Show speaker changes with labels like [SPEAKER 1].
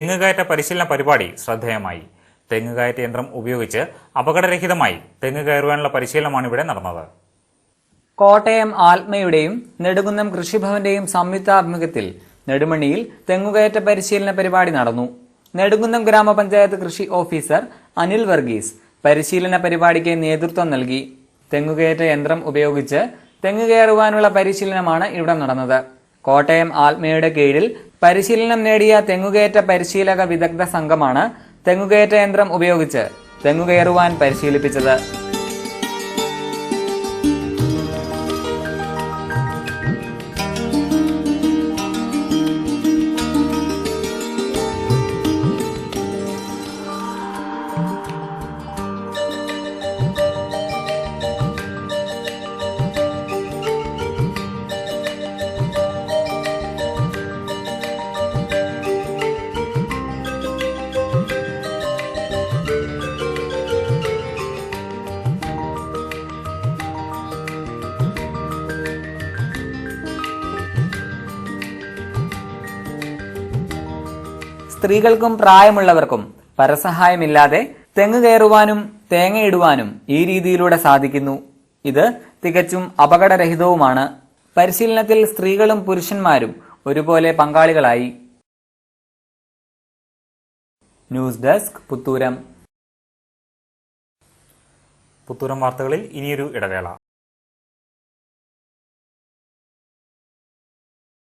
[SPEAKER 1] തെങ്ങുകയറ്റ പരിശീലന പരിപാടി ശ്രദ്ധേയമായി. തെങ്ങുകയറ്റ യന്ത്രം ഉപയോഗിച്ച് അപകടരഹിതമായി തെങ്ങ് കയറുവാനുള്ള പരിശീലനമാണ് ഇവിടെ നടന്നത്.
[SPEAKER 2] കോട്ടയം ആത്മയുടെയും നെടുകുന്നം കൃഷിഭവന്റെയും സംയുക്താഭിമുഖ്യത്തിൽ നെടുമണ്ണിയിൽ തെങ്ങുകയറ്റ പരിശീലന പരിപാടി നടന്നു. നെടുകുന്നം ഗ്രാമപഞ്ചായത്ത് കൃഷി ഓഫീസർ അനിൽ വർഗീസ് പരിശീലന പരിപാടിക്ക് നേതൃത്വം നൽകി. തെങ്ങുകയറ്റ യന്ത്രം ഉപയോഗിച്ച് തെങ്ങ് കയറുവാനുള്ള പരിശീലനമാണ് ഇവിടെ നടന്നത്. കോട്ടയം ആത്മയുടെ കീഴിൽ പരിശീലനം നേടിയ തെങ്ങുകയറ്റ പരിശീലക വിദഗ്ധ സംഘമാണ് തെങ്ങുകയറ്റ യന്ത്രം ഉപയോഗിച്ച് തെങ്ങുകയറുവാൻ പരിശീലിപ്പിച്ചത്. സ്ത്രീകൾക്കും പ്രായമുള്ളവർക്കും പരസഹായമില്ലാതെ തെങ്ങ് കയറുവാനും തേങ്ങയിടുവാനും ഈ രീതിയിലൂടെ സാധിക്കുന്നു. ഇത് തികച്ചും അപകടരഹിതവുമാണ്. പരിശീലനത്തിൽ സ്ത്രീകളും പുരുഷന്മാരും ഒരുപോലെ പങ്കാളികളായി. News desk Puthooram.
[SPEAKER 1] വാർത്തകളിൽ ഇനിയൊരു ഇടവേള.